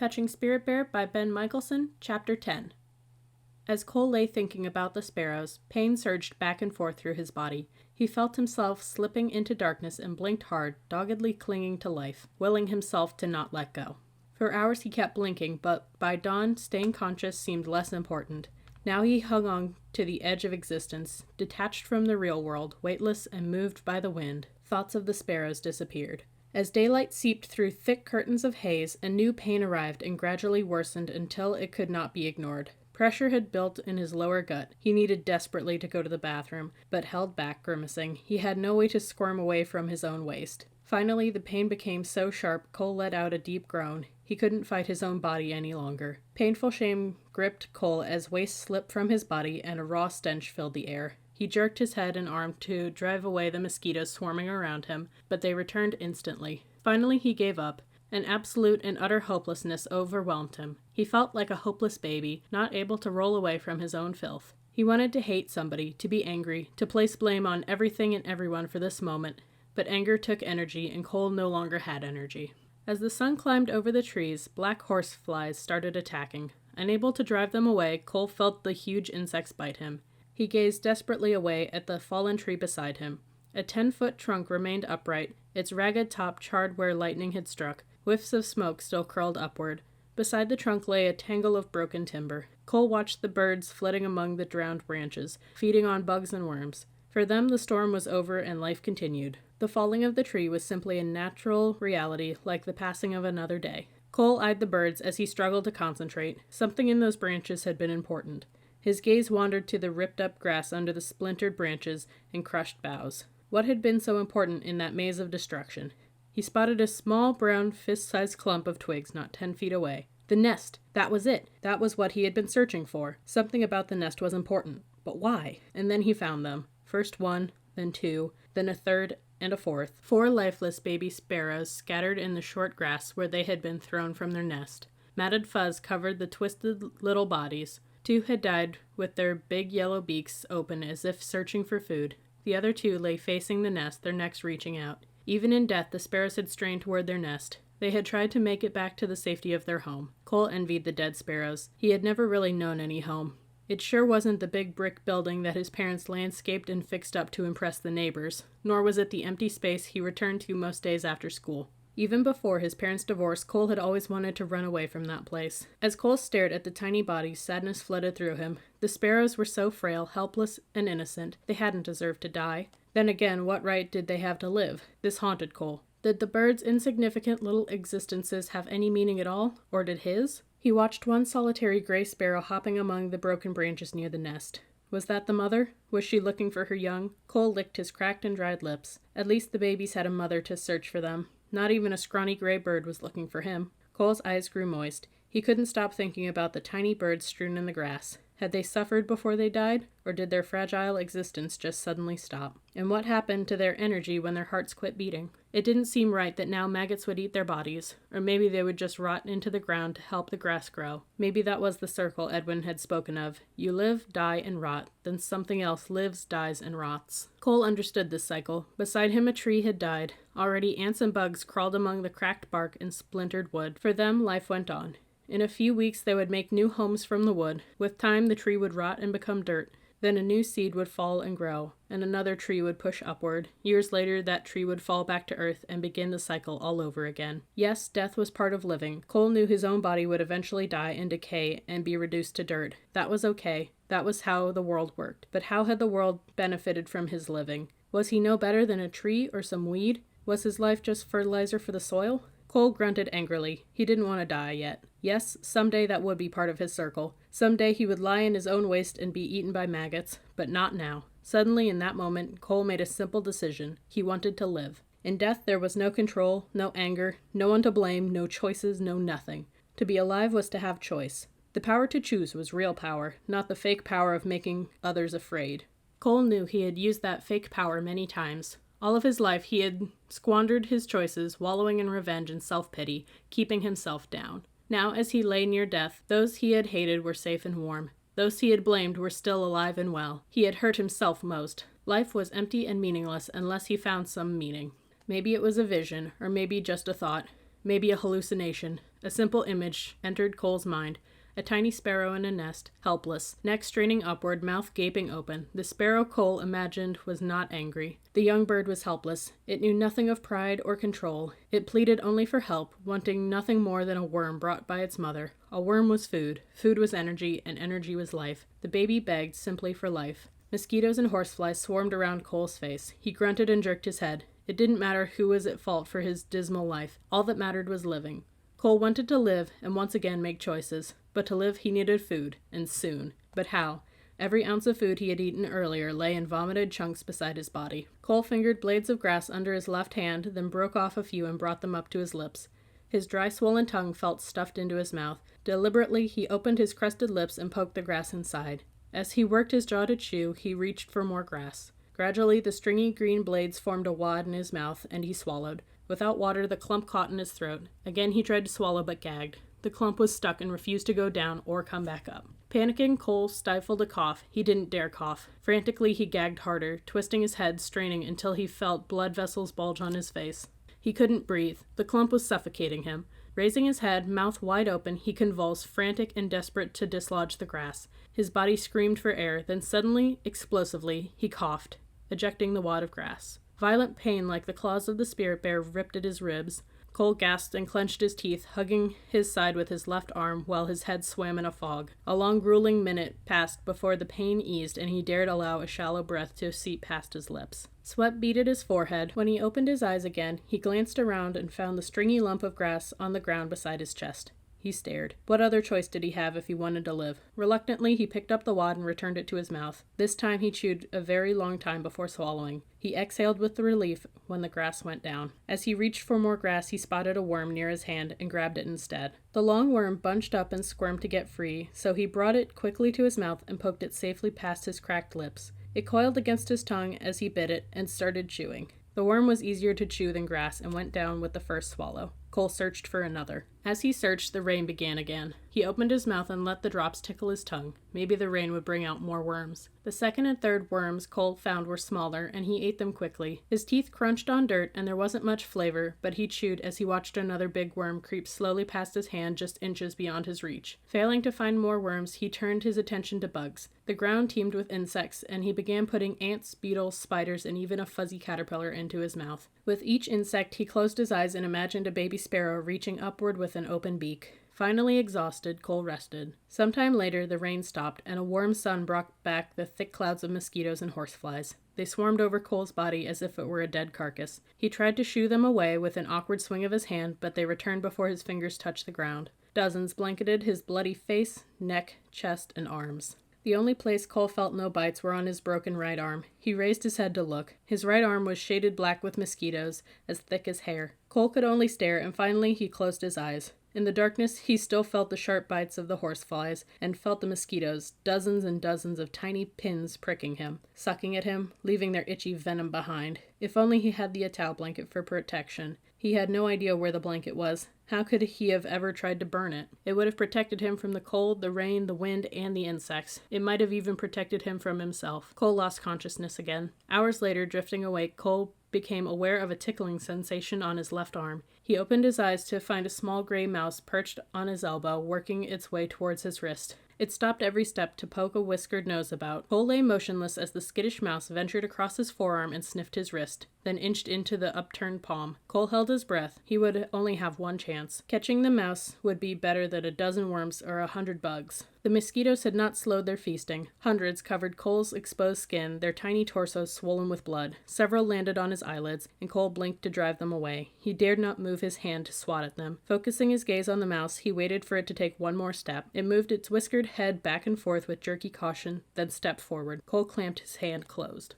Fetching Spirit Bear by Ben Mikaelsen, Chapter 10. As Cole lay thinking about the sparrows, pain surged back and forth through his body. He felt himself slipping into darkness and blinked hard, doggedly clinging to life, willing himself to not let go. For hours he kept blinking, but by dawn, staying conscious seemed less important. Now he hung on to the edge of existence, detached from the real world, weightless and moved by the wind. Thoughts of the sparrows disappeared. As daylight seeped through thick curtains of haze, a new pain arrived and gradually worsened until it could not be ignored. Pressure had built in his lower gut. He needed desperately to go to the bathroom, but held back, grimacing. He had no way to squirm away from his own waist. Finally, the pain became so sharp, Cole let out a deep groan. He couldn't fight his own body any longer. Painful shame gripped Cole as waste slipped from his body and a raw stench filled the air. He jerked his head and arm to drive away the mosquitoes swarming around him, but they returned instantly. Finally, he gave up. An absolute and utter hopelessness overwhelmed him. He felt like a hopeless baby, not able to roll away from his own filth. He wanted to hate somebody, to be angry, to place blame on everything and everyone for this moment, but anger took energy and Cole no longer had energy. As the sun climbed over the trees, black horseflies started attacking. Unable to drive them away, Cole felt the huge insects bite him. He gazed desperately away at the fallen tree beside him. A 10-foot trunk remained upright, its ragged top charred where lightning had struck. Whiffs of smoke still curled upward. Beside the trunk lay a tangle of broken timber. Cole watched the birds flitting among the drowned branches, feeding on bugs and worms. For them, the storm was over and life continued. The falling of the tree was simply a natural reality, like the passing of another day. Cole eyed the birds as he struggled to concentrate. Something in those branches had been important. His gaze wandered to the ripped-up grass under the splintered branches and crushed boughs. What had been so important in that maze of destruction? He spotted a small, brown, fist-sized clump of twigs not 10 feet away. The nest! That was it! That was what he had been searching for. Something about the nest was important. But why? And then he found them. First one, then two, then a third, and a fourth. 4 lifeless baby sparrows scattered in the short grass where they had been thrown from their nest. Matted fuzz covered the twisted little bodies. 2 had died with their big yellow beaks open as if searching for food. The other 2 lay facing the nest, their necks reaching out. Even in death, the sparrows had strained toward their nest. They had tried to make it back to the safety of their home. Cole envied the dead sparrows. He had never really known any home. It sure wasn't the big brick building that his parents landscaped and fixed up to impress the neighbors, nor was it the empty space he returned to most days after school. Even before his parents' divorce, Cole had always wanted to run away from that place. As Cole stared at the tiny bodies, sadness flooded through him. The sparrows were so frail, helpless, and innocent. They hadn't deserved to die. Then again, what right did they have to live? This haunted Cole. Did the birds' insignificant little existences have any meaning at all? Or did his? He watched one solitary gray sparrow hopping among the broken branches near the nest. Was that the mother? Was she looking for her young? Cole licked his cracked and dried lips. At least the babies had a mother to search for them. Not even a scrawny gray bird was looking for him. Cole's eyes grew moist. He couldn't stop thinking about the tiny birds strewn in the grass. Had they suffered before they died, or did their fragile existence just suddenly stop? And what happened to their energy when their hearts quit beating? It didn't seem right that now maggots would eat their bodies, or maybe they would just rot into the ground to help the grass grow. Maybe that was the circle Edwin had spoken of. You live, die, and rot, then something else lives, dies, and rots. Cole understood this cycle. Beside him a tree had died. Already ants and bugs crawled among the cracked bark and splintered wood. For them, life went on. In a few weeks they would make new homes from the wood. With time the tree would rot and become dirt. Then a new seed would fall and grow, and another tree would push upward. Years later that tree would fall back to earth and begin the cycle all over again. Yes, death was part of living. Cole knew his own body would eventually die and decay and be reduced to dirt. That was okay. That was how the world worked. But how had the world benefited from his living? Was he no better than a tree or some weed? Was his life just fertilizer for the soil? Cole grunted angrily. He didn't want to die yet. Yes, someday that would be part of his circle. Someday he would lie in his own waste and be eaten by maggots, but not now. Suddenly, in that moment, Cole made a simple decision. He wanted to live. In death there was no control, no anger, no one to blame, no choices, no nothing. To be alive was to have choice. The power to choose was real power, not the fake power of making others afraid. Cole knew he had used that fake power many times. All of his life he had squandered his choices, wallowing in revenge and self-pity, keeping himself down. Now, as he lay near death, those he had hated were safe and warm. Those he had blamed were still alive and well. He had hurt himself most. Life was empty and meaningless unless he found some meaning. Maybe it was a vision, or maybe just a thought. Maybe a hallucination. A simple image entered Cole's mind. A tiny sparrow in a nest, helpless, neck straining upward, mouth gaping open. The sparrow Cole imagined was not angry. The young bird was helpless. It knew nothing of pride or control. It pleaded only for help, wanting nothing more than a worm brought by its mother. A worm was food. Food was energy, and energy was life. The baby begged simply for life. Mosquitoes and horseflies swarmed around Cole's face. He grunted and jerked his head. It didn't matter who was at fault for his dismal life. All that mattered was living. Cole wanted to live and once again make choices. But to live he needed food, and soon. But how? Every ounce of food he had eaten earlier lay in vomited chunks beside his body. Cole fingered blades of grass under his left hand, then broke off a few and brought them up to his lips. His dry, swollen tongue felt stuffed into his mouth. Deliberately, he opened his crusted lips and poked the grass inside. As he worked his jaw to chew, he reached for more grass. Gradually, the stringy green blades formed a wad in his mouth, and he swallowed. Without water, the clump caught in his throat. Again he tried to swallow, but gagged. The clump was stuck and refused to go down or come back up. Panicking, Cole stifled a cough. He didn't dare cough. Frantically, he gagged harder, twisting his head, straining until he felt blood vessels bulge on his face. He couldn't breathe. The clump was suffocating him. Raising his head, mouth wide open, he convulsed, frantic and desperate to dislodge the grass. His body screamed for air, then suddenly, explosively, he coughed, ejecting the wad of grass. Violent pain like the claws of the spirit bear ripped at his ribs. Cole gasped and clenched his teeth, hugging his side with his left arm while his head swam in a fog. A long, grueling minute passed before the pain eased and he dared allow a shallow breath to seep past his lips. Sweat beaded his forehead. When he opened his eyes again, he glanced around and found the stringy lump of grass on the ground beside his chest. He stared. What other choice did he have if he wanted to live? Reluctantly, he picked up the wad and returned it to his mouth. This time he chewed a very long time before swallowing. He exhaled with relief when the grass went down. As he reached for more grass, he spotted a worm near his hand and grabbed it instead. The long worm bunched up and squirmed to get free, so he brought it quickly to his mouth and poked it safely past his cracked lips. It coiled against his tongue as he bit it and started chewing. The worm was easier to chew than grass and went down with the first swallow. Cole searched for another. As he searched, the rain began again. He opened his mouth and let the drops tickle his tongue. Maybe the rain would bring out more worms. The second and third worms Cole found were smaller, and he ate them quickly. His teeth crunched on dirt, and there wasn't much flavor, but he chewed as he watched another big worm creep slowly past his hand just inches beyond his reach. Failing to find more worms, he turned his attention to bugs. The ground teemed with insects, and he began putting ants, beetles, spiders, and even a fuzzy caterpillar into his mouth. With each insect, he closed his eyes and imagined a baby sparrow reaching upward with an open beak. Finally exhausted, Cole rested. Sometime later, the rain stopped, and a warm sun brought back the thick clouds of mosquitoes and horseflies. They swarmed over Cole's body as if it were a dead carcass. He tried to shoo them away with an awkward swing of his hand, but they returned before his fingers touched the ground. Dozens blanketed his bloody face, neck, chest, and arms. The only place Cole felt no bites were on his broken right arm. He raised his head to look. His right arm was shaded black with mosquitoes, as thick as hair. Cole could only stare, and finally he closed his eyes. In the darkness, he still felt the sharp bites of the horseflies, and felt the mosquitoes, dozens and dozens of tiny pins pricking him, sucking at him, leaving their itchy venom behind. If only he had the towel blanket for protection. He had no idea where the blanket was. How could he have ever tried to burn it? It would have protected him from the cold, the rain, the wind, and the insects. It might have even protected him from himself. Cole lost consciousness again. Hours later, drifting awake, Cole became aware of a tickling sensation on his left arm. He opened his eyes to find a small gray mouse perched on his elbow, working its way towards his wrist. It stopped every step to poke a whiskered nose about. Cole lay motionless as the skittish mouse ventured across his forearm and sniffed his wrist, then inched into the upturned palm. Cole held his breath. He would only have one chance. Catching the mouse would be better than a dozen worms or 100 bugs. The mosquitoes had not slowed their feasting. Hundreds covered Cole's exposed skin, their tiny torsos swollen with blood. Several landed on his eyelids, and Cole blinked to drive them away. He dared not move his hand to swat at them. Focusing his gaze on the mouse, he waited for it to take one more step. It moved its whiskered head back and forth with jerky caution, then stepped forward. Cole clamped his hand closed.